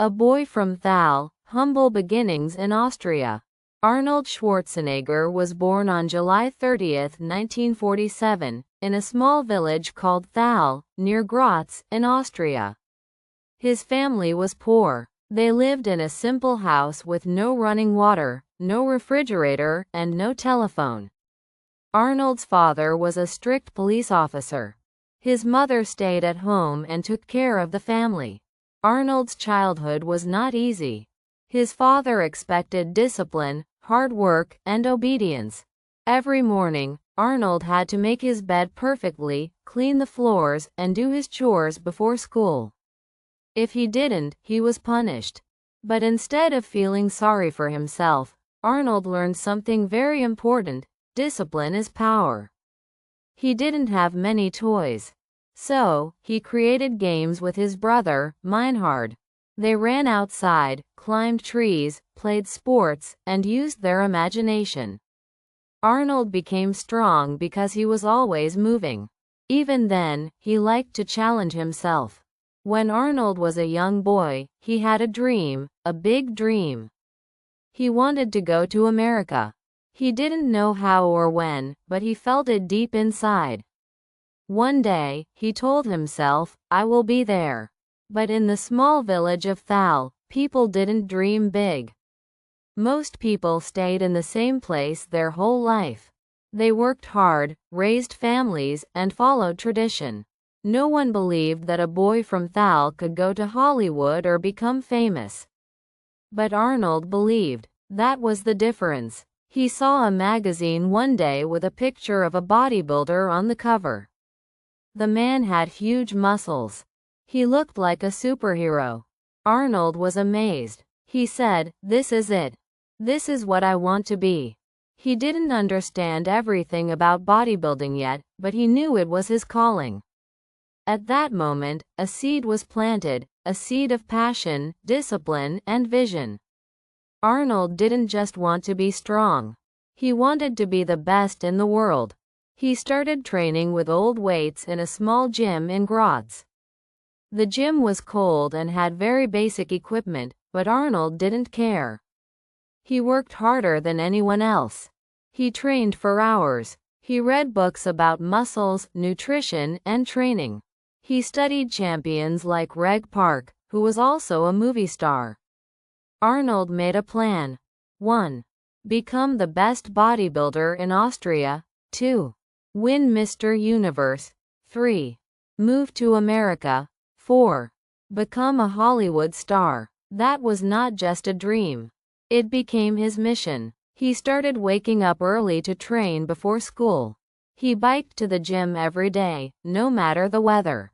A boy from Thal, humble beginnings in Austria. Arnold Schwarzenegger was born on July 30, 1947, in a small village called Thal, near Graz, in Austria. His family was poor. They lived in a simple house with no running water, no refrigerator, and no telephone. Arnold's father was a strict police officer. His mother stayed at home and took care of the family. Arnold's childhood was not easy. His father expected discipline, hard work, and obedience. Every morning, Arnold had to make his bed perfectly, clean the floors, and do his chores before school. If he didn't, he was punished. But instead of feeling sorry for himself, Arnold learned something very important: discipline is power. He didn't have many toys. So, he created games with his brother, Meinhard. They ran outside, climbed trees, played sports, and used their imagination. Arnold became strong because he was always moving. Even then, he liked to challenge himself. When Arnold was a young boy, he had a dream, a big dream. He wanted to go to America. He didn't know how or when, but he felt it deep inside. One day, he told himself, "I will be there." But in the small village of Thal, people didn't dream big. Most people stayed in the same place their whole life. They worked hard, raised families, and followed tradition. No one believed that a boy from Thal could go to Hollywood or become famous. But Arnold believed. That was the difference. He saw a magazine one day with a picture of a bodybuilder on the cover. The man had huge muscles. He looked like a superhero. Arnold was amazed. He said, "This is it. This is what I want to be." He didn't understand everything about bodybuilding yet, but he knew it was his calling. At that moment, a seed was planted, a seed of passion, discipline, and vision. Arnold didn't just want to be strong. He wanted to be the best in the world. He started training with old weights in a small gym in Graz. The gym was cold and had very basic equipment, but Arnold didn't care. He worked harder than anyone else. He trained for hours. He read books about muscles, nutrition, and training. He studied champions like Reg Park, who was also a movie star. Arnold made a plan. 1. Become the best bodybuilder in Austria. 2. Win Mr. Universe. 3. Move to America. 4. Become a Hollywood star. That was not just a dream. It became his mission. He started waking up early to train before school. He biked to the gym every day, no matter the weather.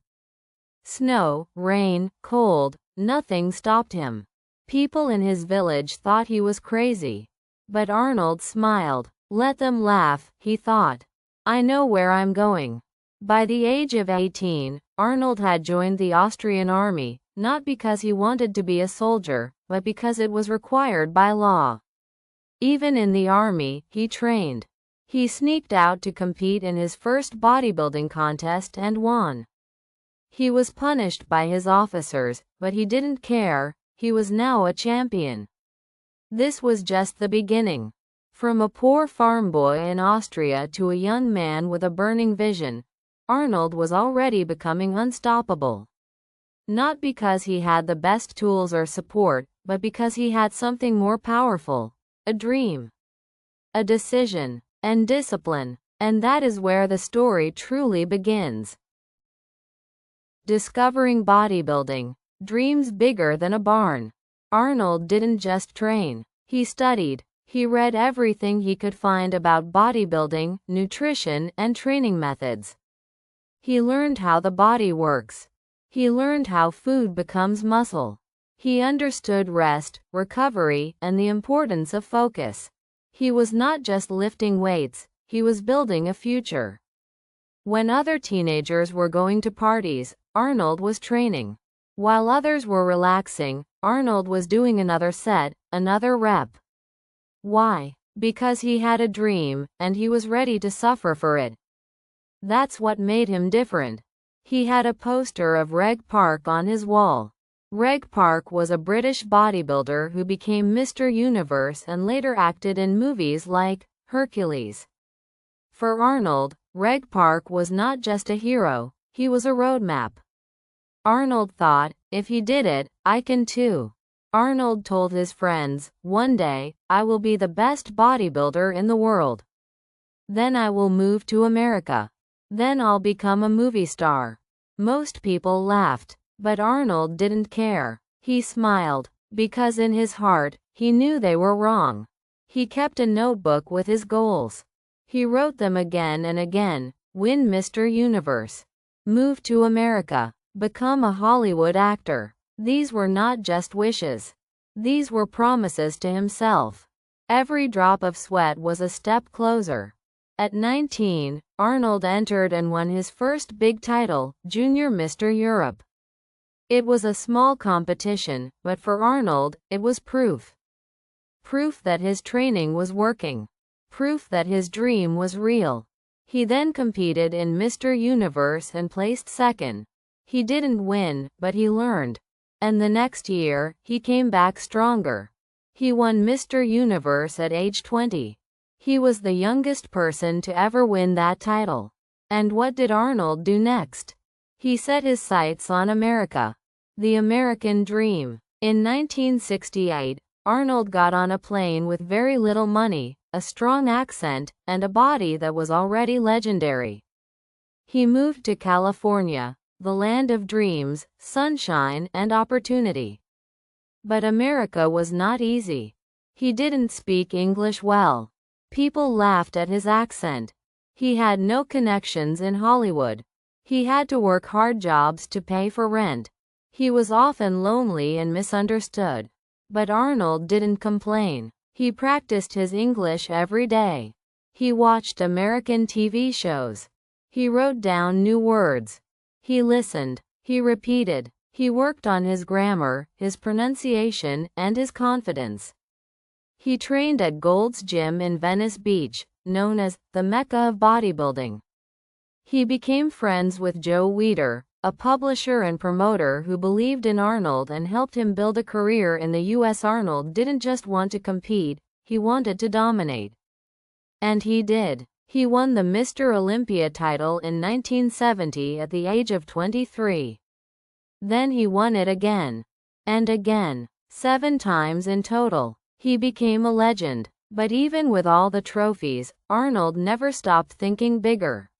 Snow, rain, cold, nothing stopped him. People in his village thought he was crazy. But Arnold smiled. Let them laugh, he thought. I know where I'm going. By the age of 18, Arnold had joined the Austrian army, not because he wanted to be a soldier, but because it was required by law. Even in the army, he trained. He sneaked out to compete in his first bodybuilding contest and won. He was punished by his officers, but he didn't care. He was now a champion. This was just the beginning. From a poor farm boy in Austria to a young man with a burning vision, Arnold was already becoming unstoppable. Not because he had the best tools or support, but because he had something more powerful: a dream, a decision, and discipline. And that is where the story truly begins. Discovering bodybuilding. Dreams bigger than a barn. Arnold didn't just train. He studied. He read everything he could find about bodybuilding, nutrition, and training methods. He learned how the body works. He learned how food becomes muscle. He understood rest, recovery, and the importance of focus. He was not just lifting weights, he was building a future. When other teenagers were going to parties, Arnold was training. While others were relaxing, Arnold was doing another set, another rep. Why? Because he had a dream, and he was ready to suffer for it. That's what made him different. He had a poster of Reg Park on his wall. Reg Park was a British bodybuilder who became Mr. Universe and later acted in movies like Hercules. For Arnold, Reg Park was not just a hero, he was a roadmap. Arnold thought, if he did it, I can too. Arnold told his friends, one day, I will be the best bodybuilder in the world. Then I will move to America. Then I'll become a movie star. Most people laughed, but Arnold didn't care. He smiled, because in his heart, he knew they were wrong. He kept a notebook with his goals. He wrote them again and again: win Mr. Universe, move to America, become a Hollywood actor. These were not just wishes. These were promises to himself. Every drop of sweat was a step closer. At 19, Arnold entered and won his first big title, Junior Mr. Europe. It was a small competition, but for Arnold, it was proof. Proof that his training was working. Proof that his dream was real. He then competed in Mr. Universe and placed second. He didn't win, but he learned. And the next year, he came back stronger. He won Mr. Universe at age 20. He was the youngest person to ever win that title. And what did Arnold do next? He set his sights on America. The American dream. In 1968, Arnold got on a plane with very little money, a strong accent, and a body that was already legendary. He moved to California, the land of dreams, sunshine, and opportunity. But America was not easy. He didn't speak English well. People laughed at his accent. He had no connections in Hollywood. He had to work hard jobs to pay for rent. He was often lonely and misunderstood. But Arnold didn't complain. He practiced his English every day. He watched American TV shows. He wrote down new words. He listened. He repeated. He worked on his grammar, his pronunciation, and his confidence. He trained at Gold's Gym in Venice Beach, known as the Mecca of bodybuilding. He became friends with Joe Weider, a publisher and promoter who believed in Arnold and helped him build a career in the US. Arnold didn't just want to compete, he wanted to dominate. And he did. He won the Mr. Olympia title in 1970 at the age of 23. Then he won it again. And again. 7 times in total. He became a legend. But even with all the trophies, Arnold never stopped thinking bigger.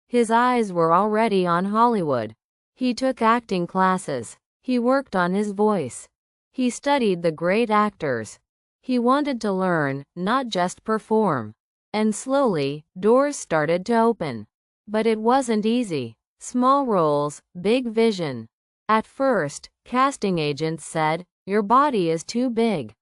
His eyes were already on Hollywood. He took acting classes. He worked on his voice. He studied the great actors. He wanted to learn, not just perform. And slowly, doors started to open. But it wasn't easy. Small roles, big vision. At first, casting agents said, "Your body is too big.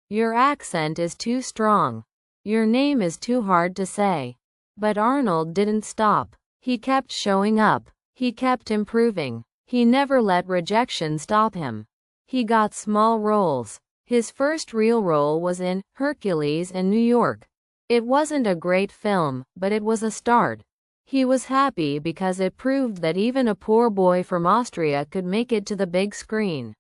Your accent is too strong. Your name is too hard to say." But Arnold didn't stop. He kept showing up. He kept improving. He never let rejection stop him. He got small roles. His first real role was in Hercules in New York. It wasn't a great film, but it was a start. He was happy because it proved that even a poor boy from Austria could make it to the big screen.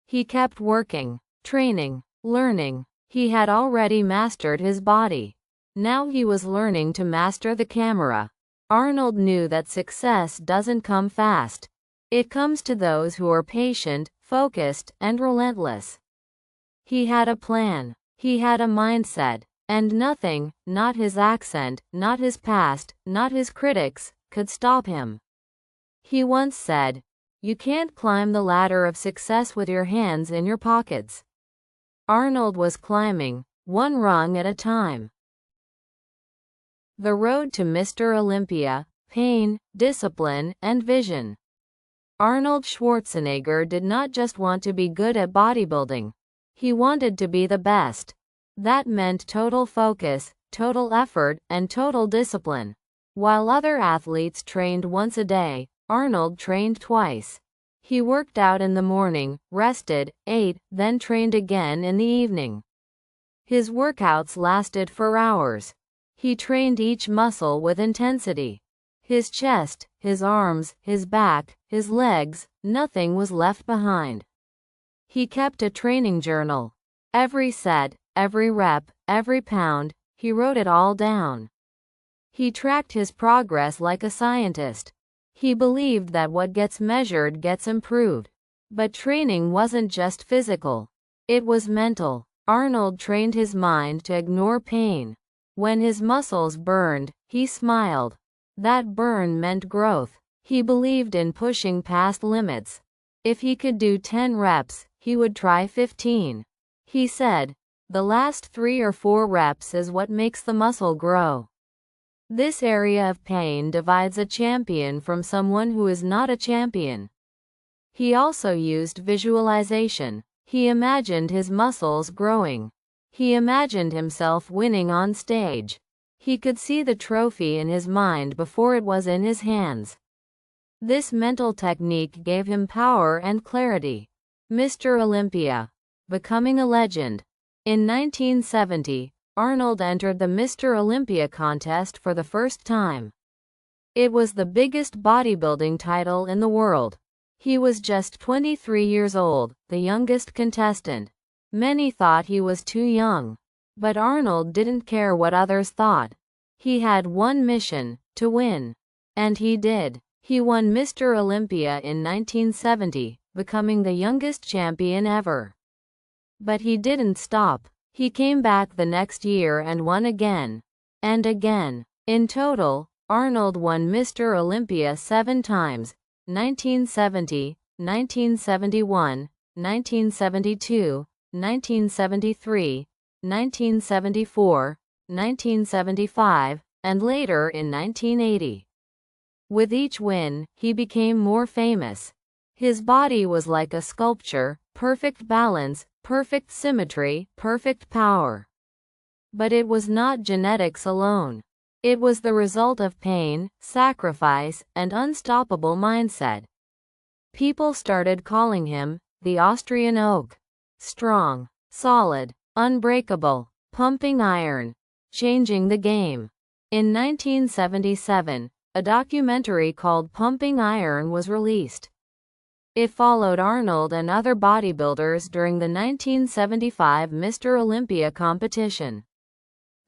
He kept working, training, learning. He had already mastered his body. Now he was learning to master the camera. Arnold knew that success doesn't come fast. It comes to those who are patient, focused, and relentless. He had a plan. He had a mindset. And nothing, not his accent, not his past, not his critics, could stop him. He once said, "You can't climb the ladder of success with your hands in your pockets." Arnold was climbing, one rung at a time. The road to Mr. Olympia: pain, discipline, and vision. Arnold Schwarzenegger did not just want to be good at bodybuilding. He wanted to be the best. That meant total focus, total effort, and total discipline. While other athletes trained once a day, Arnold trained twice. He worked out in the morning, rested, ate, then trained again in the evening. His workouts lasted for hours. He trained each muscle with intensity. His chest, his arms, his back, his legs, nothing was left behind. He kept a training journal. Every set, every rep, every pound, he wrote it all down. He tracked his progress like a scientist. He believed that what gets measured gets improved. But training wasn't just physical. It was mental. Arnold trained his mind to ignore pain. When his muscles burned, he smiled. That burn meant growth. He believed in pushing past limits. If he could do 10 reps, he would try 15. He said, "The last 3 or 4 reps is what makes the muscle grow." This area of pain divides a champion from someone who is not a champion. He also used visualization. He imagined his muscles growing. He imagined himself winning on stage. He could see the trophy in his mind before it was in his hands. This mental technique gave him power and clarity. Mr. Olympia. Becoming a legend. In 1970, Arnold entered the Mr. Olympia contest for the first time. It was the biggest bodybuilding title in the world. He was just 23 years old, the youngest contestant. Many thought he was too young. But Arnold didn't care what others thought. He had one mission, to win. And he did. He won Mr. Olympia in 1970, becoming the youngest champion ever. But he didn't stop. He came back the next year and won again. And again. In total, Arnold won Mr. Olympia 7 times. 1970, 1971, 1972, 1973, 1974, 1975, and later in 1980. With each win, he became more famous. His body was like a sculpture, perfect balance, perfect symmetry, perfect power. But it was not genetics alone. It was the result of pain, sacrifice, and unstoppable mindset. People started calling him the Austrian oak. Strong, solid, unbreakable, pumping iron, changing the game. In 1977, a documentary called Pumping Iron was released. It followed Arnold and other bodybuilders during the 1975 Mr. Olympia competition.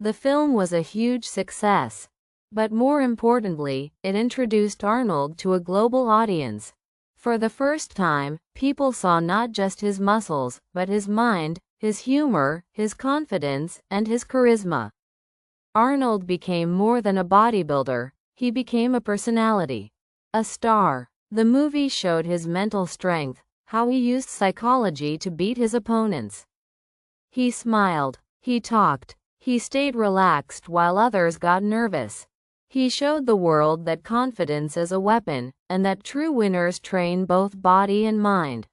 The film was a huge success. But more importantly, it introduced Arnold to a global audience. For the first time, people saw not just his muscles, but his mind, his humor, his confidence, and his charisma. Arnold became more than a bodybuilder. He became a personality. A star. The movie showed his mental strength, how he used psychology to beat his opponents. He smiled. He talked. He stayed relaxed while others got nervous. He showed the world that confidence is a weapon, and that true winners train both body and mind.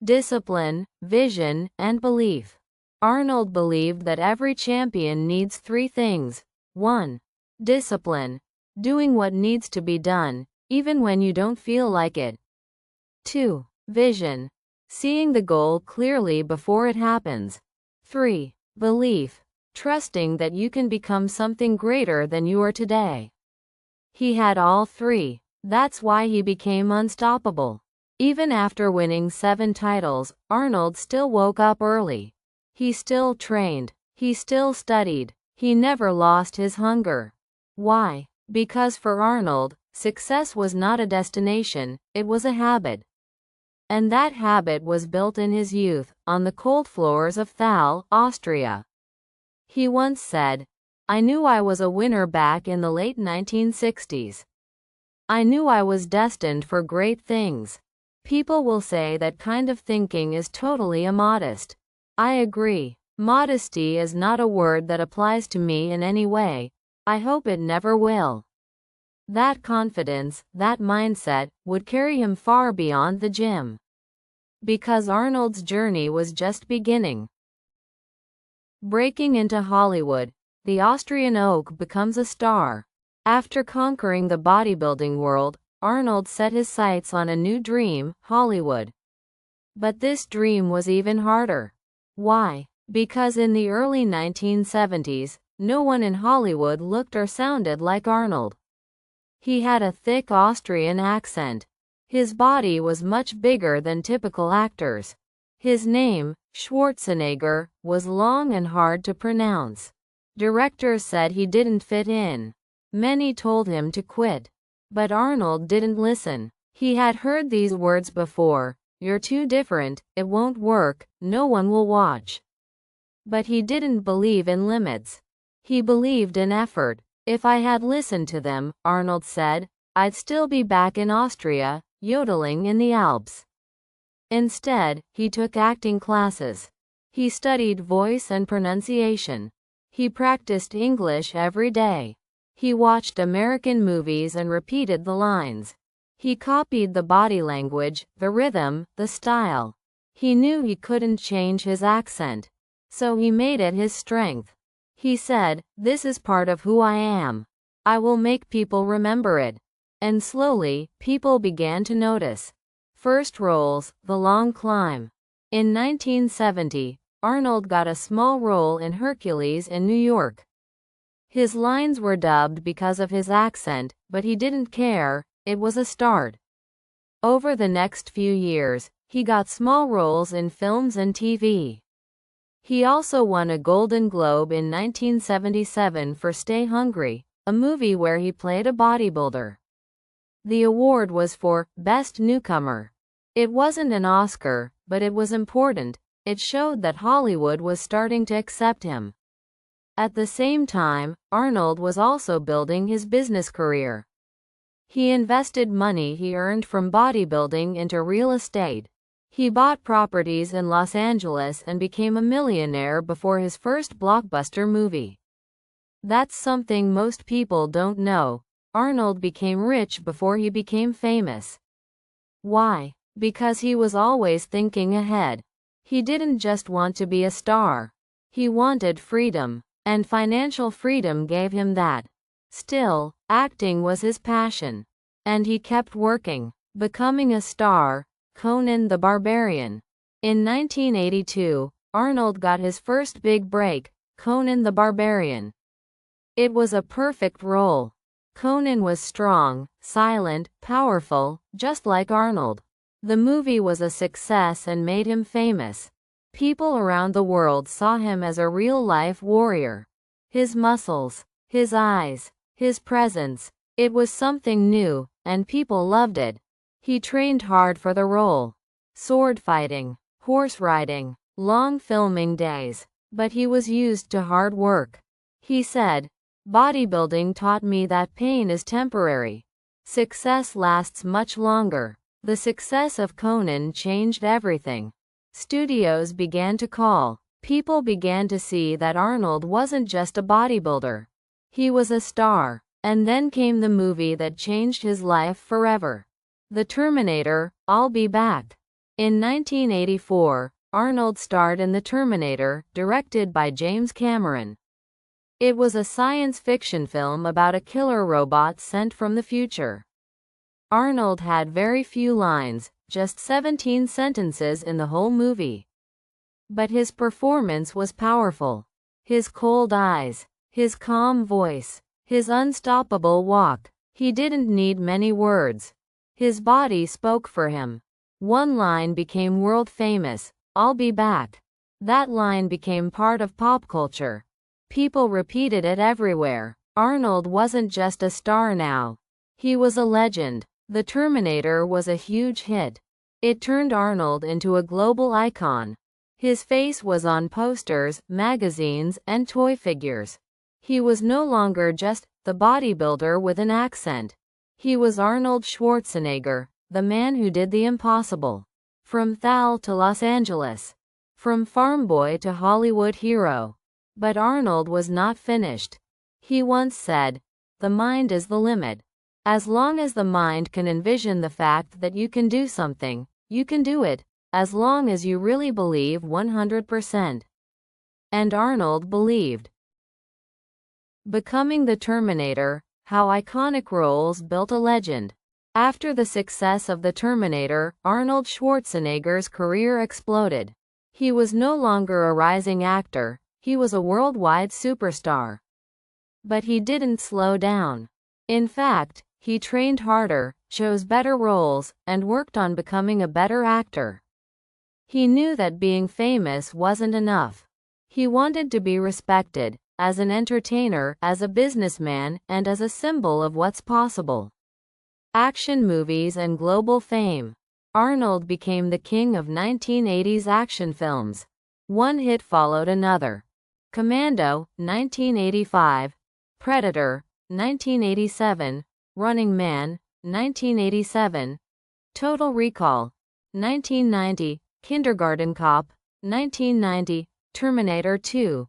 Discipline, vision, and belief. Arnold believed that every champion needs 3 things. 1. Discipline. Doing what needs to be done, even when you don't feel like it. 2. Vision. Seeing the goal clearly before it happens. 3. Belief. Trusting that you can become something greater than you are today. He had all 3. That's why he became unstoppable. Even after winning 7 titles, Arnold still woke up early. He still trained. He still studied. He never lost his hunger. Why? Because for Arnold, success was not a destination, it was a habit. And that habit was built in his youth, on the cold floors of Thal, Austria. He once said, "I knew I was a winner back in the late 1960s. I knew I was destined for great things." People will say that kind of thinking is totally immodest. I agree. Modesty is not a word that applies to me in any way. I hope it never will. That confidence, that mindset, would carry him far beyond the gym. Because Arnold's journey was just beginning. Breaking into Hollywood, the Austrian oak becomes a star. After conquering the bodybuilding world, Arnold set his sights on a new dream, Hollywood. But this dream was even harder. Why? Because in the early 1970s, no one in Hollywood looked or sounded like Arnold. He had a thick Austrian accent. His body was much bigger than typical actors. His name, Schwarzenegger, was long and hard to pronounce. Directors said he didn't fit in. Many told him to quit. But Arnold didn't listen. He had heard these words before: "You're too different, it won't work, no one will watch." But he didn't believe in limits. He believed in effort. "If I had listened to them," Arnold said, "I'd still be back in Austria, yodeling in the Alps." Instead, he took acting classes. He studied voice and pronunciation. He practiced English every day. He watched American movies and repeated the lines. He copied the body language, the rhythm, the style. He knew he couldn't change his accent, so he made it his strength. He said, "This is part of who I am. I will make people remember it." And slowly, people began to notice. First roles: The Long Climb. In 1970, Arnold got a small role in Hercules in New York. His lines were dubbed because of his accent, but he didn't care, it was a start. Over the next few years, he got small roles in films and TV. He also won a Golden Globe in 1977 for Stay Hungry, a movie where he played a bodybuilder. The award was for Best Newcomer. It wasn't an Oscar, but it was important. It showed that Hollywood was starting to accept him. At the same time, Arnold was also building his business career. He invested money he earned from bodybuilding into real estate. He bought properties in Los Angeles and became a millionaire before his first blockbuster movie. That's something most people don't know. Arnold became rich before he became famous. Why? Because he was always thinking ahead. He didn't just want to be a star. He wanted freedom, and financial freedom gave him that. Still, acting was his passion, and he kept working. Becoming a star: Conan the Barbarian. In 1982, Arnold got his first big break, Conan the Barbarian. It was a perfect role. Conan was strong, silent, powerful, just like Arnold. The movie was a success and made him famous. People around the world saw him as a real-life warrior. His muscles, his eyes, his presence, it was something new, and people loved it. He trained hard for the role. Sword fighting, horse riding, long filming days. But he was used to hard work. He said, "Bodybuilding taught me that pain is temporary. Success lasts much longer." The success of Conan changed everything. Studios began to call. People began to see that Arnold wasn't just a bodybuilder. He was a star. And then came the movie that changed his life forever. The Terminator, I'll Be Back. In 1984, Arnold starred in The Terminator, directed by James Cameron. It was a science fiction film about a killer robot sent from the future. Arnold had very few lines, just 17 sentences in the whole movie. But his performance was powerful. His cold eyes, his calm voice, his unstoppable walk. He didn't need many words. His body spoke for him. One line became world famous: "I'll be back." That line became part of pop culture. People repeated it everywhere. Arnold wasn't just a star now. He was a legend. The Terminator was a huge hit. It turned Arnold into a global icon. His face was on posters, magazines, and toy figures. He was no longer just the bodybuilder with an accent. He was Arnold Schwarzenegger, the man who did the impossible. From Thal to Los Angeles. From farm boy to Hollywood hero. But Arnold was not finished. He once said, "The mind is the limit." As long as the mind can envision the fact that you can do something, you can do it, as long as you really believe 100%. And Arnold believed. Becoming the Terminator: How iconic roles built a legend. After the success of The Terminator, Arnold Schwarzenegger's career exploded. He was no longer a rising actor, he was a worldwide superstar. But he didn't slow down. In fact, He trained harder, chose better roles, and worked on becoming a better actor. He knew that being famous wasn't enough. He wanted to be respected, as an entertainer, as a businessman, and as a symbol of what's possible. Action movies and global fame. Arnold became the king of 1980s action films. One hit followed another. Commando, 1985, Predator, 1987, Running Man, 1987, Total Recall, 1990, Kindergarten Cop, 1990, Terminator 2,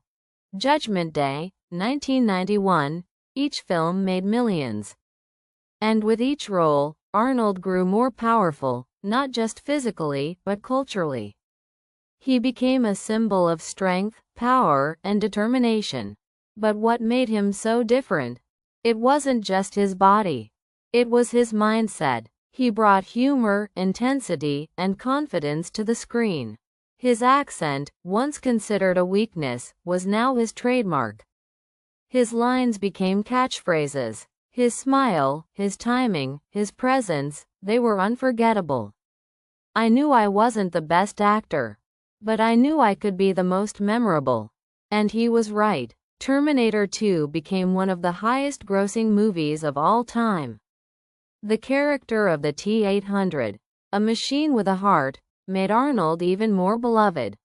Judgment Day, 1991. Each film made millions. And with each role, Arnold grew more powerful, not just physically, but culturally. He became a symbol of strength, power, and determination. But what made him so different? It wasn't just his body. It was his mindset. He brought humor, intensity, and confidence to the screen. His accent, once considered a weakness, was now his trademark. His lines became catchphrases. His smile, his timing, his presence, they were unforgettable. I knew I wasn't the best actor, but I knew I could be the most memorable. And he was right. Terminator 2 became one of the highest-grossing movies of all time. The character of the T-800, a machine with a heart, made Arnold even more beloved.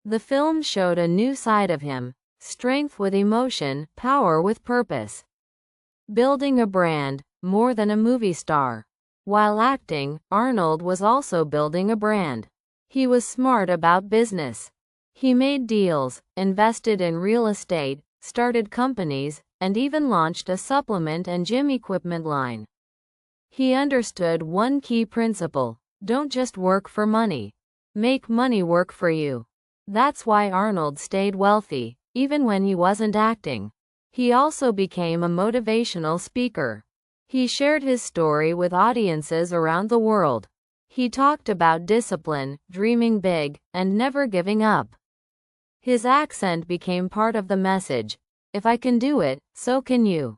The film showed a new side of him, strength with emotion, power with purpose. Building a brand, more than a movie star. While acting, Arnold was also building a brand. He was smart about business. He made deals, invested in real estate, started companies, and even launched a supplement and gym equipment line. He understood one key principle: don't just work for money. Make money work for you. That's why Arnold stayed wealthy, even when he wasn't acting. He also became a motivational speaker. He shared his story with audiences around the world. He talked about discipline, dreaming big, and never giving up. His accent became part of the message: if I can do it, so can you.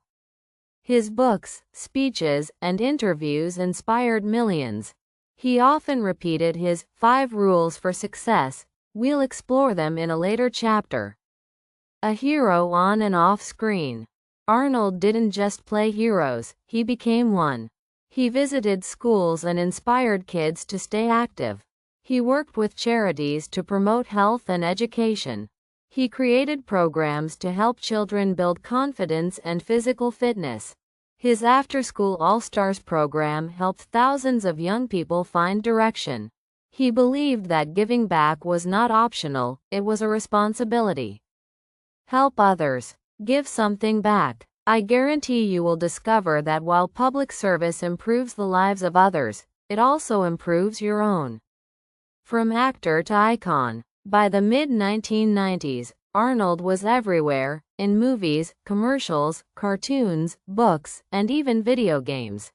His books, speeches, and interviews inspired millions. He often repeated his 5 rules for success. We'll explore them in a later chapter. A hero on and off screen. Arnold didn't just play heroes, he became one. He visited schools and inspired kids to stay active. He worked with charities to promote health and education. He created programs to help children build confidence and physical fitness. His after-school All-Stars program helped thousands of young people find direction. He believed that giving back was not optional, it was a responsibility. Help others. Give something back. I guarantee you will discover that while public service improves the lives of others, it also improves your own. From actor to icon. By the mid-1990s, Arnold was everywhere, in movies, commercials, cartoons, books, and even video games.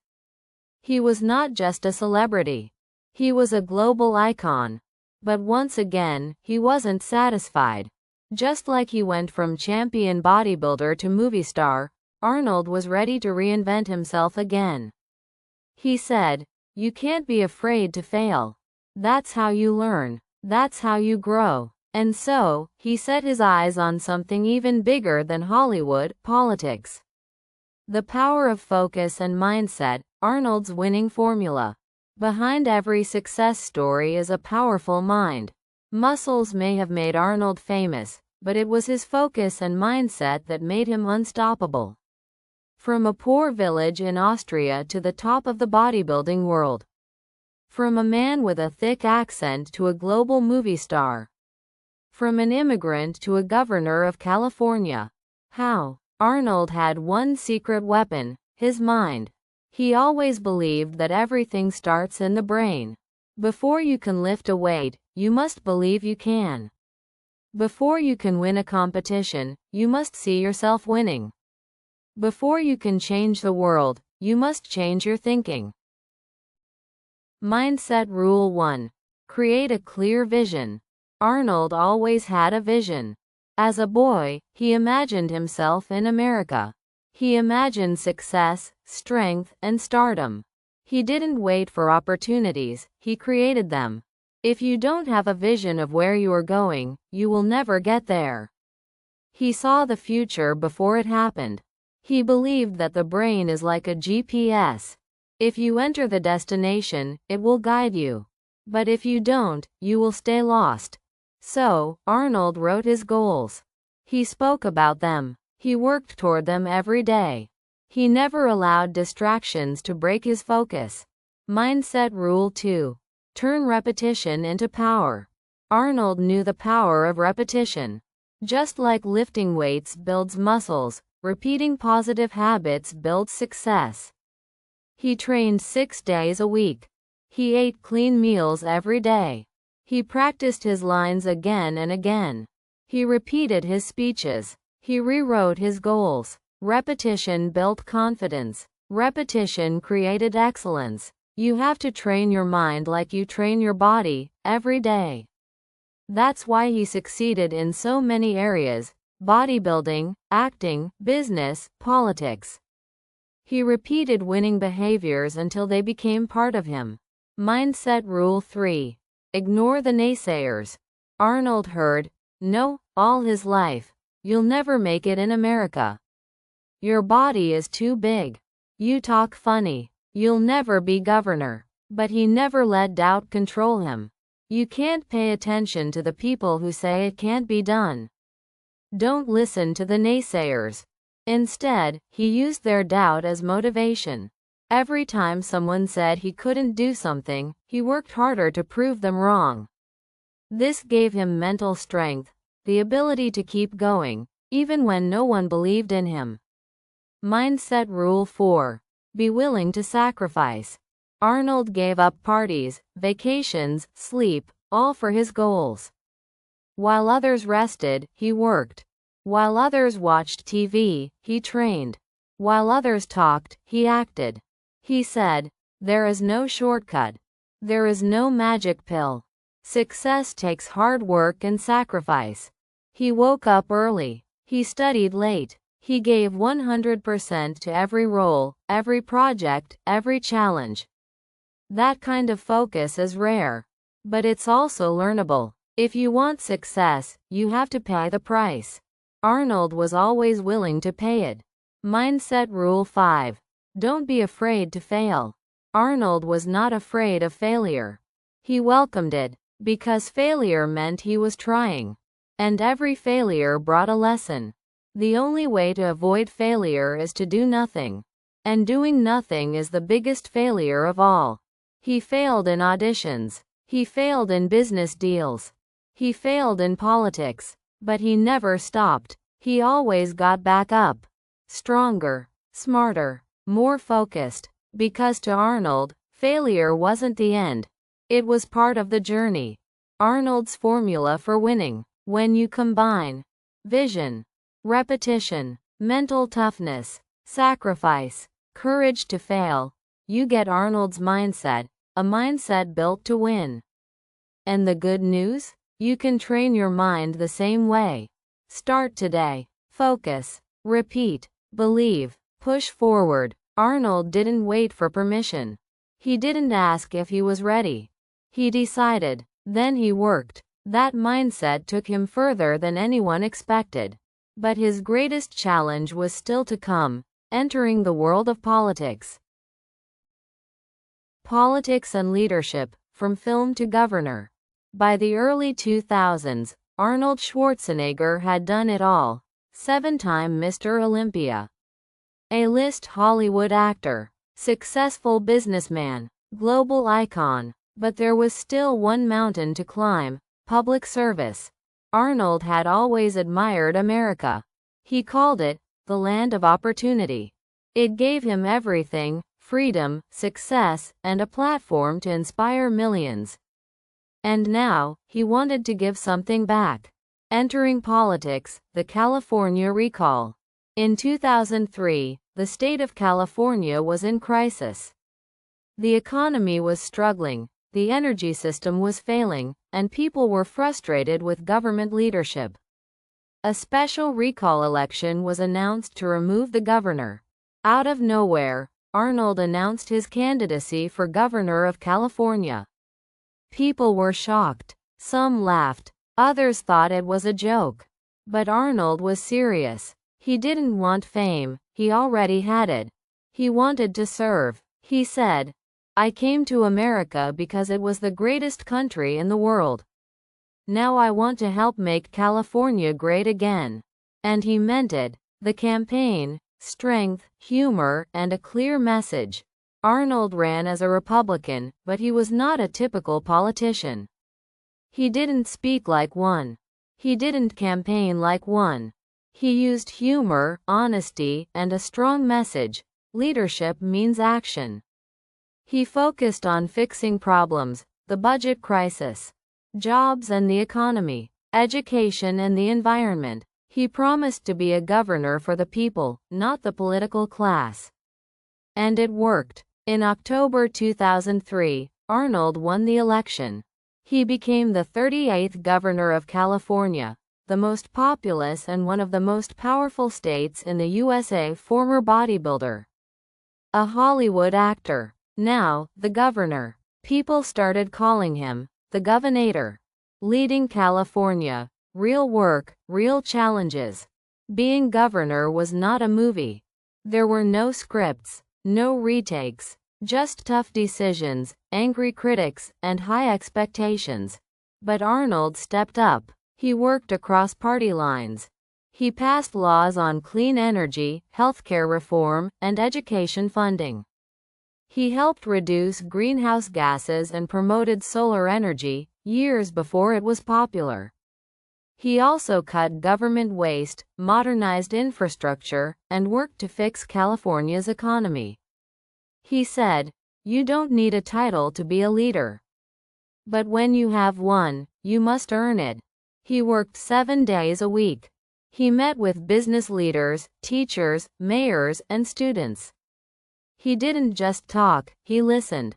He was not just a celebrity. He was a global icon. But once again, he wasn't satisfied. Just like he went from champion bodybuilder to movie star, Arnold was ready to reinvent himself again. He said, "You can't be afraid to fail. That's how you learn. That's how you grow." And so, he set his eyes on something even bigger than Hollywood: politics. The power of focus and mindset, Arnold's winning formula. Behind every success story is a powerful mind. Muscles may have made Arnold famous, but it was his focus and mindset that made him unstoppable. From a poor village in Austria to the top of the bodybuilding world. From a man with a thick accent to a global movie star. From an immigrant to a governor of California. How? Arnold had one secret weapon: his mind. He always believed that everything starts in the brain. Before you can lift a weight, you must believe you can. Before you can win a competition, you must see yourself winning. Before you can change the world, you must change your thinking. Mindset Rule 1. Create a clear vision. Arnold always had a vision. As a boy, he imagined himself in America. He imagined success, strength, and stardom. He didn't wait for opportunities, he created them. If you don't have a vision of where you are going, you will never get there. He saw the future before it happened. He believed that the brain is like a GPS. If you enter the destination, it will guide you. But if you don't, you will stay lost. So, Arnold wrote his goals. He spoke about them. He worked toward them every day. He never allowed distractions to break his focus. Mindset Rule 2. Turn repetition into power. Arnold knew the power of repetition. Just like lifting weights builds muscles, repeating positive habits builds success. He trained 6 days a week. He ate clean meals every day. He practiced his lines again and again. He repeated his speeches. He rewrote his goals. Repetition built confidence. Repetition created excellence. You have to train your mind like you train your body, every day. That's why he succeeded in so many areas: bodybuilding, acting, business, politics. He repeated winning behaviors until they became part of him. Mindset Rule 3. Ignore the naysayers. Arnold heard no all his life. You'll never make it in America. Your body is too big. You talk funny. You'll never be governor. But he never let doubt control him. You can't pay attention to the people who say it can't be done. Don't listen to the naysayers. Instead, he used their doubt as motivation. Every time someone said he couldn't do something, he worked harder to prove them wrong. This gave him mental strength, the ability to keep going, even when no one believed in him. Mindset Rule 4. Be willing to sacrifice. Arnold gave up parties, vacations, sleep, all for his goals. While others rested, he worked. While others watched TV, he trained. While others talked, he acted. He said, "There is no shortcut. There is no magic pill. Success takes hard work and sacrifice." He woke up early. He studied late. He gave 100% to every role, every project, every challenge. That kind of focus is rare. But it's also learnable. If you want success, you have to pay the price. Arnold was always willing to pay it. Mindset Rule 5. Don't be afraid to fail. Arnold was not afraid of failure. He welcomed it, because failure meant he was trying. And every failure brought a lesson. The only way to avoid failure is to do nothing. And doing nothing is the biggest failure of all. He failed in auditions. He failed in business deals. He failed in politics. But he never stopped. He always got back up. Stronger, smarter, more focused. Because to Arnold, failure wasn't the end. It was part of the journey. Arnold's formula for winning. When you combine vision, repetition, mental toughness, sacrifice, courage to fail, you get Arnold's mindset, a mindset built to win. And the good news? You can train your mind the same way. Start today. Focus, repeat, believe, push forward. Arnold didn't wait for permission. He didn't ask if he was ready. He decided. Then he worked. That mindset took him further than anyone expected. But his greatest challenge was still to come: entering the world of politics. Politics and leadership, from film to governor. By the early 2000s, Arnold Schwarzenegger had done it all. 7-time Mr. Olympia. A-list Hollywood actor. Successful businessman. Global icon. But there was still one mountain to climb: public service. Arnold had always admired America. He called it the land of opportunity. It gave him everything: freedom, success, and a platform to inspire millions. And now, he wanted to give something back. Entering politics, the California recall. In 2003, the state of California was in crisis. The economy was struggling, the energy system was failing, and people were frustrated with government leadership. A special recall election was announced to remove the governor. Out of nowhere, Arnold announced his candidacy for governor of California. People were shocked. Some laughed. Others thought it was a joke. But Arnold was serious. He didn't want fame. He already had it. He wanted to serve. He said, "I came to America because it was the greatest country in the world. Now I want to help make California great again." And he meant it. The campaign, strength, humor, and a clear message. Arnold ran as a Republican, but he was not a typical politician. He didn't speak like one. He didn't campaign like one. He used humor, honesty, and a strong message. Leadership means action. He focused on fixing problems, the budget crisis, jobs and the economy, education and the environment. He promised to be a governor for the people, not the political class. And it worked. In October 2003, Arnold won the election. He became the 38th governor of California, the most populous and one of the most powerful states in the USA. Former bodybuilder. A Hollywood actor. Now, the governor. People started calling him the Governator. Leading California. Real work, real challenges. Being governor was not a movie. There were no scripts, no retakes, just tough decisions, angry critics, and high expectations. But Arnold stepped up. He worked across party lines. He passed laws on clean energy, healthcare reform, and education funding. He helped reduce greenhouse gases and promoted solar energy, years before it was popular. He also cut government waste, modernized infrastructure, and worked to fix California's economy. He said, "You don't need a title to be a leader. But when you have one, you must earn it." He worked 7 days a week. He met with business leaders, teachers, mayors, and students. He didn't just talk, he listened.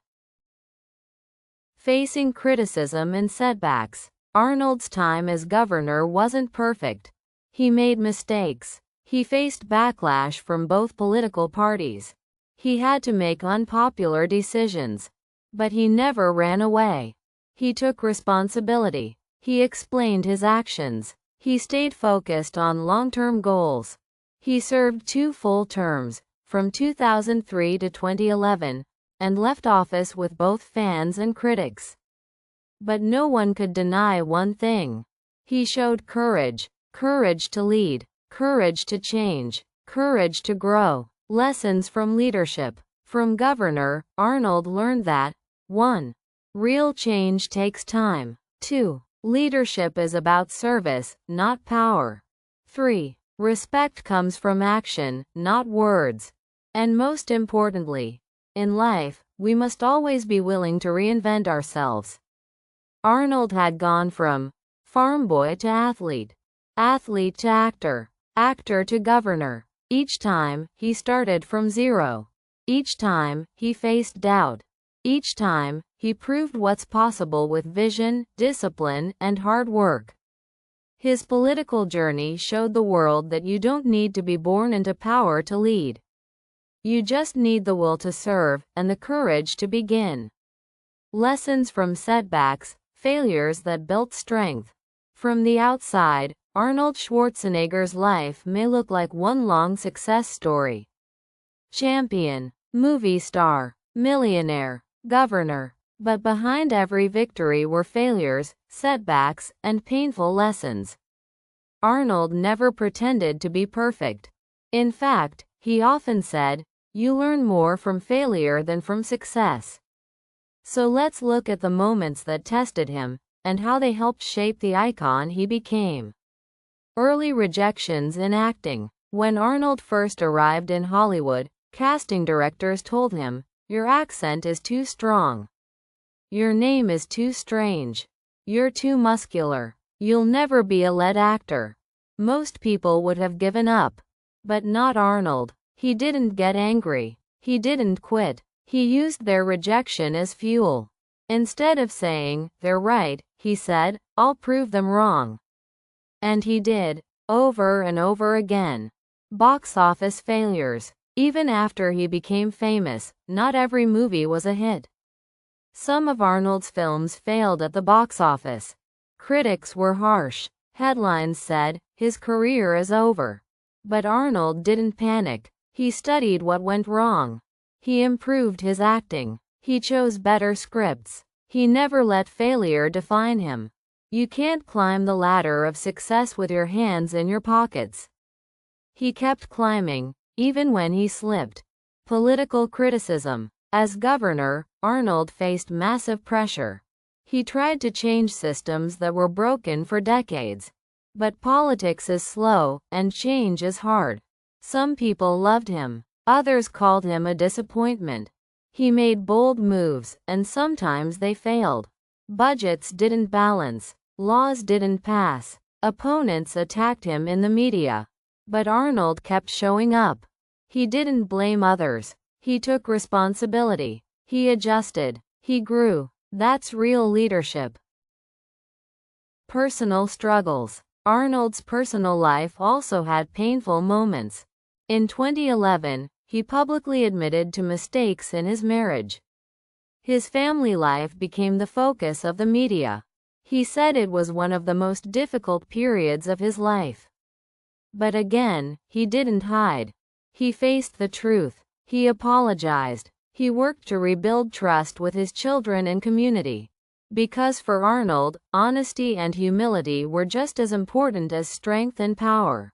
Facing criticism and setbacks. Arnold's time as governor wasn't perfect. He made mistakes. He faced backlash from both political parties. He had to make unpopular decisions. But he never ran away. He took responsibility. He explained his actions. He stayed focused on long-term goals. He served 2 full terms, from 2003 to 2011, and left office with both fans and critics. But no one could deny one thing. He showed courage. Courage to lead. Courage to change. Courage to grow. Lessons from leadership. From Governor, Arnold learned that 1. Real change takes time. 2. Leadership is about service, not power. 3. Respect comes from action, not words. And most importantly, in life, we must always be willing to reinvent ourselves. Arnold had gone from farm boy to athlete, athlete to actor, actor to governor. Each time, he started from zero. Each time, he faced doubt. Each time, he proved what's possible with vision, discipline, and hard work. His political journey showed the world that you don't need to be born into power to lead. You just need the will to serve, and the courage to begin. Lessons from setbacks. Failures that built strength. From the outside, Arnold Schwarzenegger's life may look like one long success story. Champion, movie star, millionaire, governor. But behind every victory were failures, setbacks, and painful lessons. Arnold never pretended to be perfect. In fact, he often said, "You learn more from failure than from success." So let's look at the moments that tested him, and how they helped shape the icon he became. Early rejections in acting. When Arnold first arrived in Hollywood, casting directors told him, "Your accent is too strong. Your name is too strange. You're too muscular. You'll never be a lead actor." Most people would have given up. But not Arnold. He didn't get angry. He didn't quit. He used their rejection as fuel. Instead of saying, "They're right," he said, "I'll prove them wrong." And he did. over and over again. Box office failures. Even after he became famous, not every movie was a hit. Some of Arnold's films failed at the box office. Critics were harsh. Headlines said, "His career is over." But Arnold didn't panic. He studied what went wrong. He improved his acting. He chose better scripts. He never let failure define him. You can't climb the ladder of success with your hands in your pockets. He kept climbing, even when he slipped. Political criticism. As governor, Arnold faced massive pressure. He tried to change systems that were broken for decades. But politics is slow, and change is hard. Some people loved him. Others called him a disappointment. He made bold moves, and sometimes they failed. Budgets didn't balance. Laws didn't pass. Opponents attacked him in the media. But Arnold kept showing up. He didn't blame others. He took responsibility. He adjusted. He grew. That's real leadership. Personal struggles. Arnold's personal life also had painful moments. In 2011, he publicly admitted to mistakes in his marriage. His family life became the focus of the media. He said it was one of the most difficult periods of his life. But again, he didn't hide. He faced the truth. He apologized. He worked to rebuild trust with his children and community. Because for Arnold, honesty and humility were just as important as strength and power.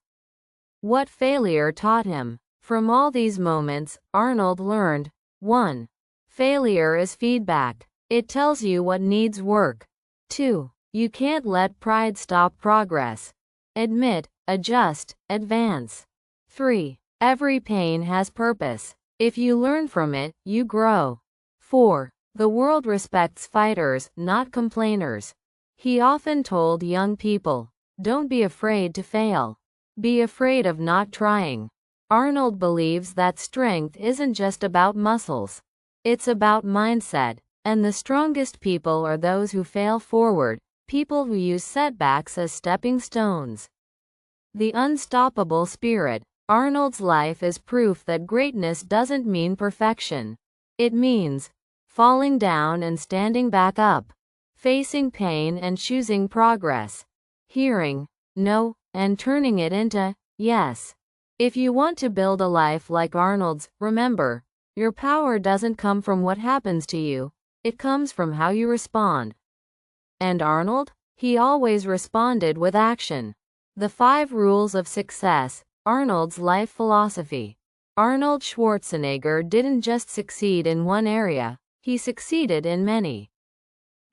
What failure taught him? From all these moments, Arnold learned: 1. Failure is feedback. It tells you what needs work. 2. You can't let pride stop progress. Admit, adjust, advance. 3. Every pain has purpose. If you learn from it, you grow. 4. The world respects fighters, not complainers. He often told young people, "Don't be afraid to fail. Be afraid of not trying." Arnold believes that strength isn't just about muscles. It's about mindset. And the strongest people are those who fail forward, people who use setbacks as stepping stones. The unstoppable spirit. Arnold's life is proof that greatness doesn't mean perfection. It means falling down and standing back up, facing pain and choosing progress, hearing no and turning it into yes. If you want to build a life like Arnold's, remember, your power doesn't come from what happens to you, it comes from how you respond. And Arnold? He always responded with action. The 5 rules of success. Arnold's life philosophy. Arnold Schwarzenegger didn't just succeed in one area, he succeeded in many.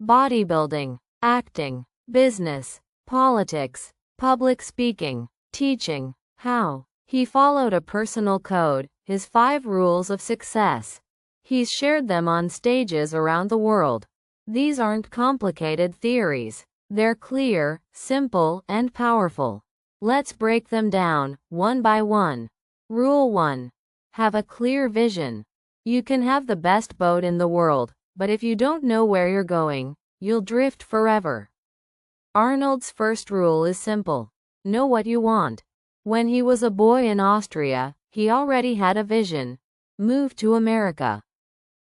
Bodybuilding, acting, business, politics, public speaking, teaching. How? He followed a personal code, his 5 rules of success. He's shared them on stages around the world. These aren't complicated theories. They're clear, simple, and powerful. Let's break them down, one by one. Rule 1. Have a clear vision. You can have the best boat in the world, but if you don't know where you're going, you'll drift forever. Arnold's first rule is simple. Know what you want. When he was a boy in Austria, he already had a vision. Move to America.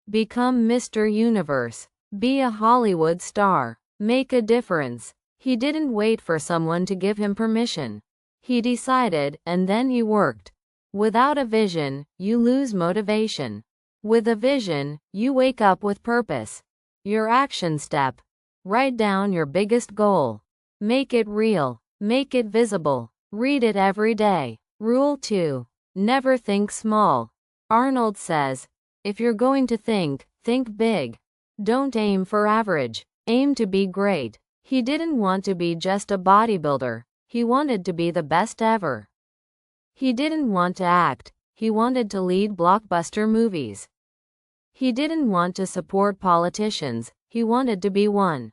Become Mr. Universe. Be a Hollywood star. Make a difference. He didn't wait for someone to give him permission. He decided, and then he worked. Without a vision, you lose motivation. With a vision, you wake up with purpose. Your action step. Write down your biggest goal. Make it real. Make it visible. Read it every day. Rule 2. Never think small. Arnold says, if you're going to think big. Don't aim for average. Aim to be great. He didn't want to be just a bodybuilder. He wanted to be the best ever. He didn't want to act. He wanted to lead blockbuster movies. He didn't want to support politicians. He wanted to be one.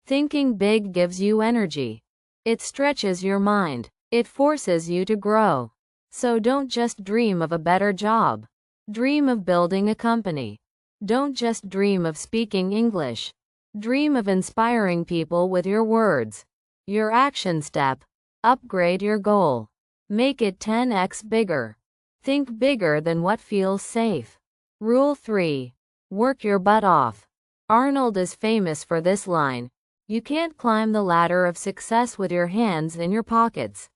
Thinking big gives you energy. It stretches your mind. It forces you to grow. So don't just dream of a better job. Dream of building a company. Don't just dream of speaking English. Dream of inspiring people with your words. Your action step. Upgrade your goal. Make it 10x bigger. Think bigger than what feels safe. Rule 3. Work your butt off. Arnold is famous for this line. You can't climb the ladder of success with your hands in your pockets.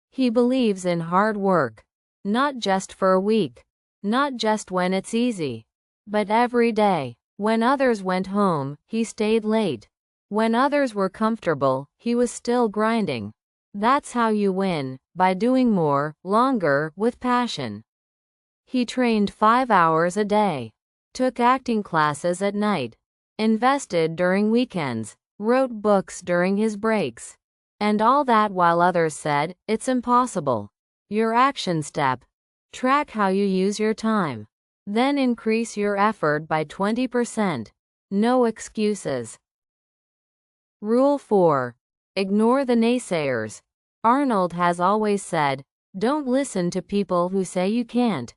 He believes in hard work. Not just for a week. Not just when it's easy. But every day. When others went home, he stayed late. When others were comfortable, he was still grinding. That's how you win, by doing more, longer, with passion. He trained 5 hours a day. Took acting classes at night. Invested during weekends. Wrote books during his breaks. And all that while others said, it's impossible. Your action step. Track how you use your time. Then increase your effort by 20%. No excuses. Rule 4. Ignore the naysayers. Arnold has always said, don't listen to people who say you can't.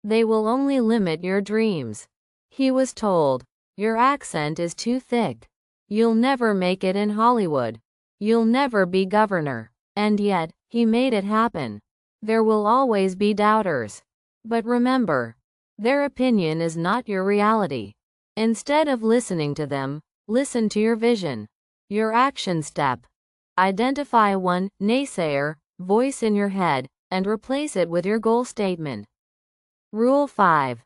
They will only limit your dreams. He was told, your accent is too thick. You'll never make it in Hollywood. You'll never be governor. And yet, he made it happen. There will always be doubters. But remember, their opinion is not your reality. Instead of listening to them, listen to your vision. Your action step. Identify one naysayer voice in your head and replace it with your goal statement. Rule 5.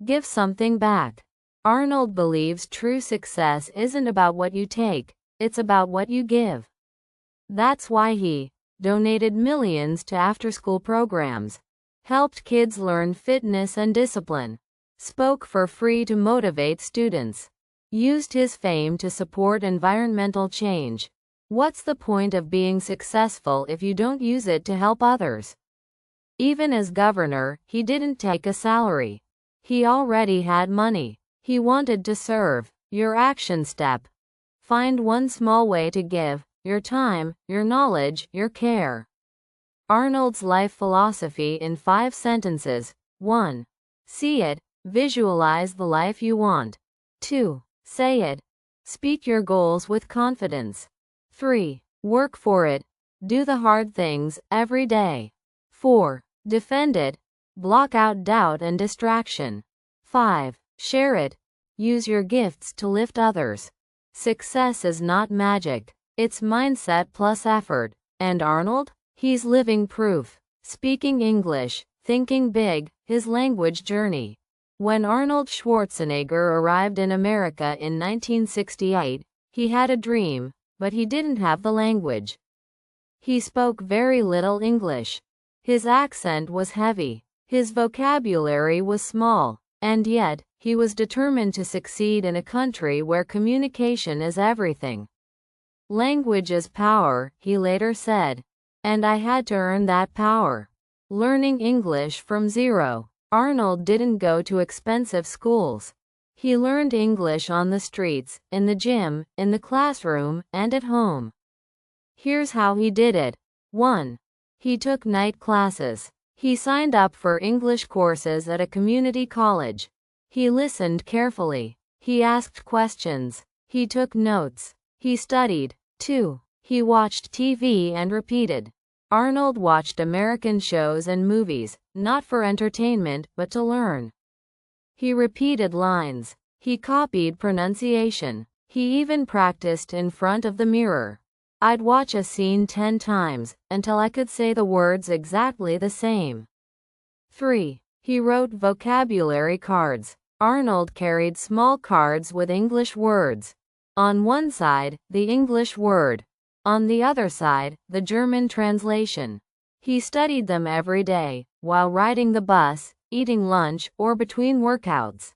Give something back. Arnold believes true success isn't about what you take, it's about what you give. That's why he donated millions to after-school programs, helped kids learn fitness and discipline, spoke for free to motivate students, used his fame to support environmental change. What's the point of being successful if you don't use it to help others? Even as governor, he didn't take a salary. He already had money. He wanted to serve. Your action step. Find one small way to give, your time, your knowledge, your care. Arnold's life philosophy in 5 sentences. 1. See it. Visualize the life you want. 2. Say it. Speak your goals with confidence. 3. Work for it. Do the hard things every day. 4. Defend it. Block out doubt and distraction. 5. Share it. Use your gifts to lift others. Success is not magic. It's mindset plus effort. And Arnold? He's living proof. Speaking English, thinking big, his language journey. When Arnold Schwarzenegger arrived in America in 1968, he had a dream, but he didn't have the language. He spoke very little English. His accent was heavy. His vocabulary was small. And yet, he was determined to succeed in a country where communication is everything. Language is power, he later said. And I had to earn that power. Learning English from zero. Arnold didn't go to expensive schools. He learned English on the streets, in the gym, in the classroom, and at home. Here's how he did it. 1. He took night classes. He signed up for English courses at a community college. He listened carefully. He asked questions. He took notes. He studied. 2. He watched TV and repeated. Arnold watched American shows and movies, not for entertainment, but to learn. He repeated lines. He copied pronunciation. He even practiced in front of the mirror. I'd watch a scene 10 times, until I could say the words exactly the same. 3. He wrote vocabulary cards. Arnold carried small cards with English words. On one side, the English word. On the other side, the German translation. He studied them every day, while riding the bus, eating lunch, or between workouts.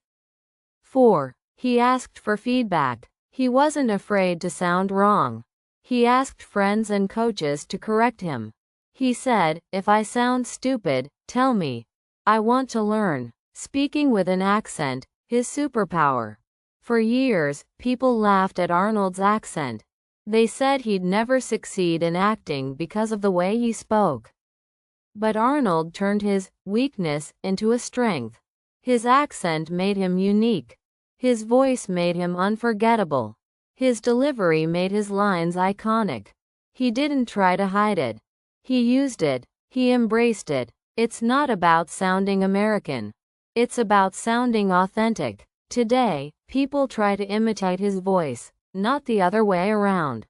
4. He asked for feedback. He wasn't afraid to sound wrong. He asked friends and coaches to correct him. He said, if I sound stupid, tell me. I want to learn. Speaking with an accent, his superpower. For years, people laughed at Arnold's accent. They said he'd never succeed in acting because of the way he spoke. But Arnold turned his weakness into a strength. His accent made him unique. His voice made him unforgettable. His delivery made his lines iconic. He didn't try to hide it. He used it. He embraced it. It's not about sounding American. It's about sounding authentic. Today, people try to imitate his voice, not the other way around.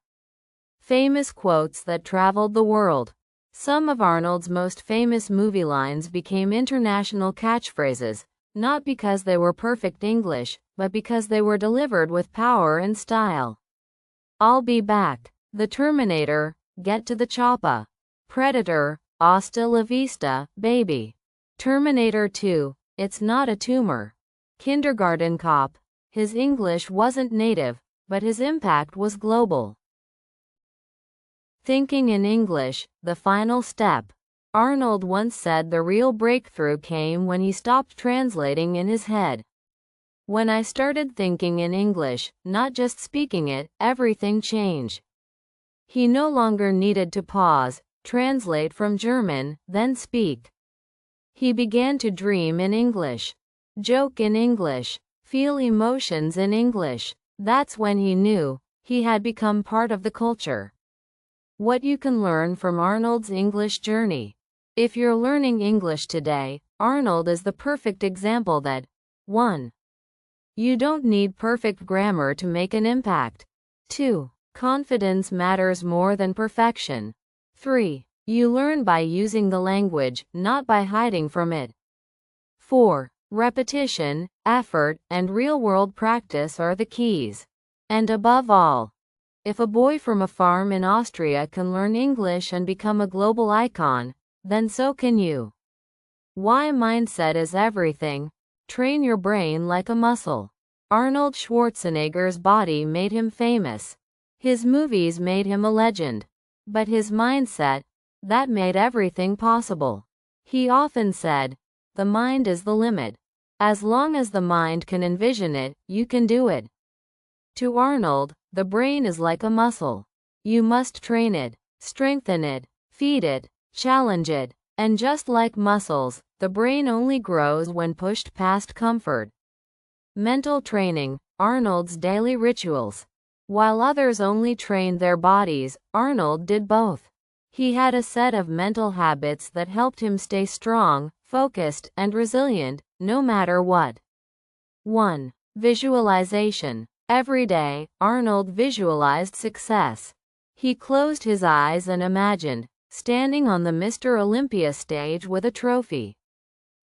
Famous quotes that traveled the world. Some of Arnold's most famous movie lines became international catchphrases, not because they were perfect English, but because they were delivered with power and style. "I'll be back." The Terminator, "Get to the choppa." Predator, "Hasta la vista, baby." Terminator 2, "It's not a tumor." Kindergarten Cop, his English wasn't native, but his impact was global. Thinking in English, the final step. Arnold once said the real breakthrough came when he stopped translating in his head. "When I started thinking in English, not just speaking it, everything changed." He no longer needed to pause, translate from German, then speak. He began to dream in English, joke in English, feel emotions in English. That's when he knew he had become part of the culture. What you can learn from Arnold's English journey. If you're learning English today, Arnold is the perfect example that 1. You don't need perfect grammar to make an impact. 2. Confidence matters more than perfection. 3. You learn by using the language, not by hiding from it. 4. Repetition, effort, and real-world practice are the keys. And above all, if a boy from a farm in Austria can learn English and become a global icon, then so can you. Why mindset is everything. Train your brain like a muscle. Arnold Schwarzenegger's body made him famous. His movies made him a legend. But his mindset, that made everything possible. He often said, "The mind is the limit. As long as the mind can envision it, you can do it." To Arnold, the brain is like a muscle. You must train it, strengthen it, feed it, challenge it, and just like muscles, the brain only grows when pushed past comfort. Mental training, Arnold's daily rituals. While others only trained their bodies, Arnold did both. He had a set of mental habits that helped him stay strong, focused, and resilient, no matter what. 1. Visualization. Every day, Arnold visualized success. He closed his eyes and imagined standing on the Mr. Olympia stage with a trophy,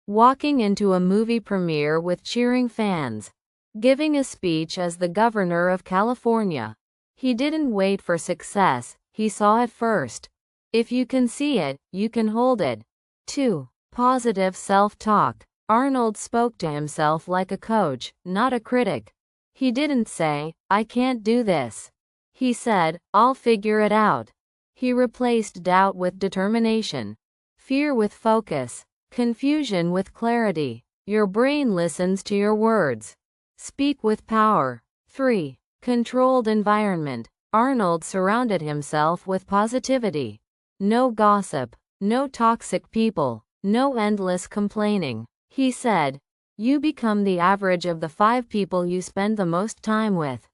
walking into a movie premiere with cheering fans, giving a speech as the governor of California. He didn't wait for success, he saw it first. If you can see it, you can hold it. 2. Positive self-talk. Arnold spoke to himself like a coach, not a critic. He didn't say, "I can't do this." He said, "I'll figure it out." He replaced doubt with determination, fear with focus, confusion with clarity. Your brain listens to your words. Speak with power. 3. Controlled environment. Arnold surrounded himself with positivity. No gossip, no toxic people, no endless complaining. He said, "You become the average of the 5 people you spend the most time with."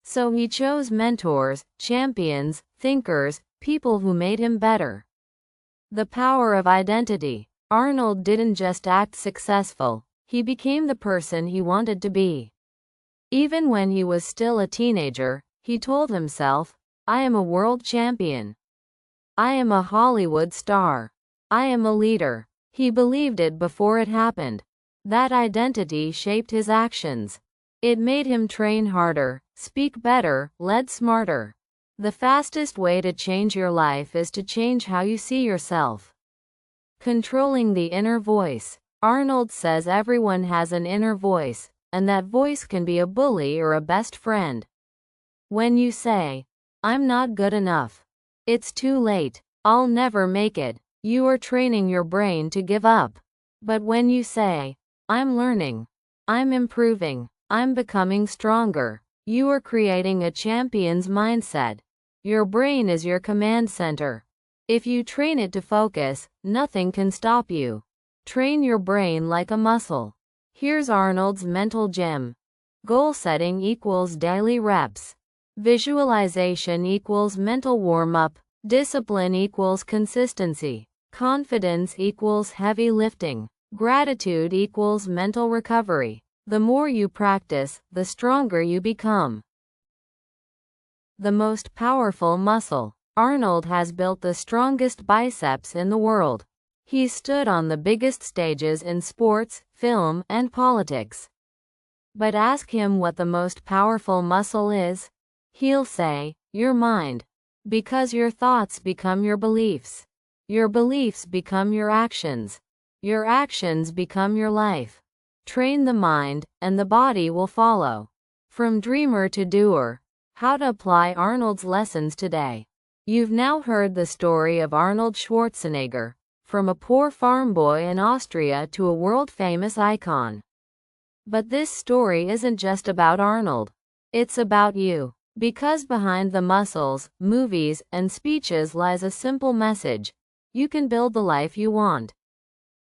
So he chose mentors, champions, thinkers, people who made him better. The power of identity. Arnold didn't just act successful, he became the person he wanted to be. Even when he was still a teenager, he told himself, "I am a world champion. I am a Hollywood star. I am a leader." He believed it before it happened. That identity shaped his actions. It made him train harder, speak better, lead smarter. The fastest way to change your life is to change how you see yourself. Controlling the inner voice. Arnold says everyone has an inner voice, and that voice can be a bully or a best friend. When you say, "I'm not good enough," "It's too late," "I'll never make it," you are training your brain to give up. But when you say, "I'm learning, I'm improving, I'm becoming stronger," you are creating a champion's mindset. Your brain is your command center. If you train it to focus, nothing can stop you. Train your brain like a muscle. Here's Arnold's mental gem. Goal setting equals daily reps. Visualization equals mental warm-up. Discipline equals consistency. Confidence equals heavy lifting. Gratitude equals mental recovery. The more you practice, the stronger you become. The most powerful muscle. Arnold has built the strongest biceps in the world. He stood on the biggest stages in sports, film, and politics. But ask him what the most powerful muscle is. He'll say, your mind. Because your thoughts become your beliefs. Your beliefs become your actions. Your actions become your life. Train the mind, and the body will follow. From dreamer to doer. How to apply Arnold's lessons today. You've now heard the story of Arnold Schwarzenegger, from a poor farm boy in Austria to a world-famous icon. But this story isn't just about Arnold. It's about you. Because behind the muscles, movies, and speeches lies a simple message. You can build the life you want.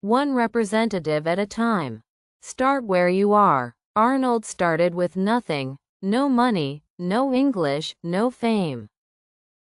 One representative at a time. Start where you are. Arnold started with nothing, no money, no English, no fame.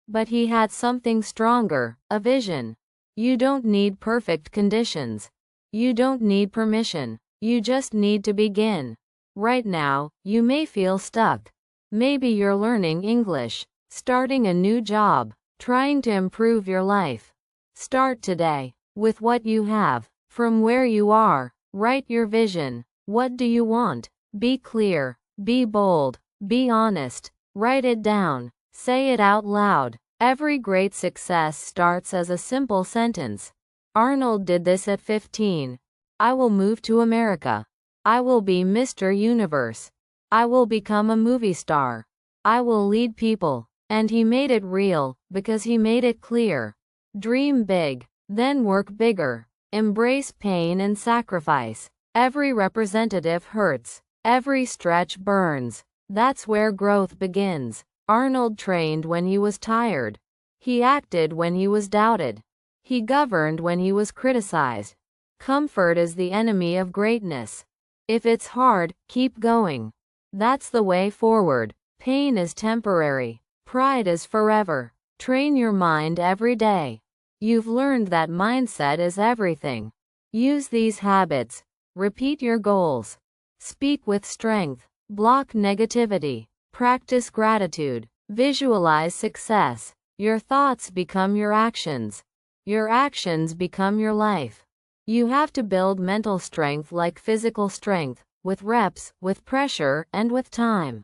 But he had something stronger, a vision. You don't need perfect conditions. You don't need permission. You just need to begin. Right now, you may feel stuck. Maybe you're learning English, starting a new job, trying to improve your life. Start today, with what you have, from where you are. Write your vision. What do you want? Be clear, be bold, be honest. Write it down, say it out loud. Every great success starts as a simple sentence. Arnold did this at 15. I will move to America. I will be Mr. Universe. I will become a movie star. I will lead people. And he made it real, because he made it clear. Dream big, then work bigger. Embrace pain and sacrifice. Every representative hurts. Every stretch burns. That's where growth begins. Arnold trained when he was tired. He acted when he was doubted. He governed when he was criticized. Comfort is the enemy of greatness. If it's hard, keep going. That's the way forward. Pain is temporary. Pride is forever. Train your mind every day. You've learned that mindset is everything. Use these habits. Repeat your goals. Speak with strength. Block negativity. Practice gratitude. Visualize success. Your thoughts become your actions. Your actions become your life. You have to build mental strength like physical strength, with reps, with pressure, and with time.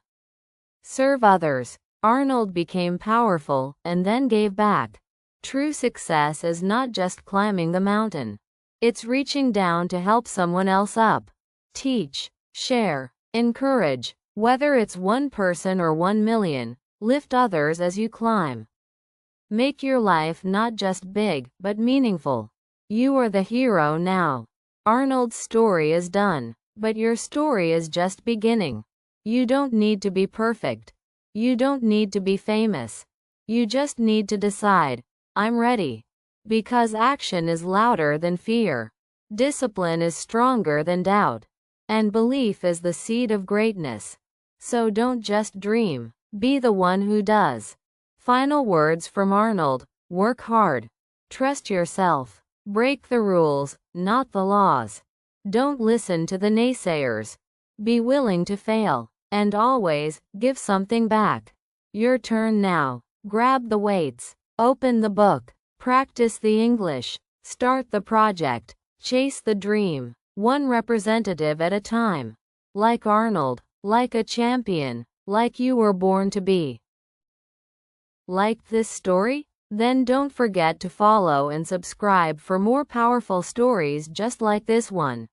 Serve others. Arnold became powerful, and then gave back. True success is not just climbing the mountain. It's reaching down to help someone else up. Teach, share, encourage. Whether it's one person or 1 million, lift others as you climb. Make your life not just big, but meaningful. You are the hero now. Arnold's story is done, but your story is just beginning. You don't need to be perfect. You don't need to be famous. You just need to decide, I'm ready. Because action is louder than fear. Discipline is stronger than doubt. And belief is the seed of greatness. So don't just dream, be the one who does. Final words from Arnold. Work hard. Trust yourself. Break the rules, not the laws. Don't listen to the naysayers. Be willing to fail. And always, give something back. Your turn now. Grab the weights. Open the book. Practice the English. Start the project. Chase the dream. One representative at a time. Like Arnold. Like a champion. Like you were born to be. Like this story? Then don't forget to follow and subscribe for more powerful stories just like this one.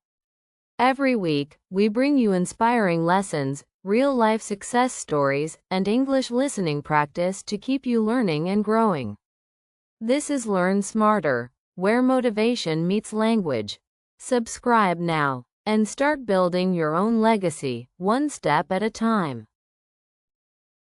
Every week, we bring you inspiring lessons, real-life success stories, and English listening practice to keep you learning and growing. This is Learn Smarter, where motivation meets language. Subscribe now, and start building your own legacy, one step at a time.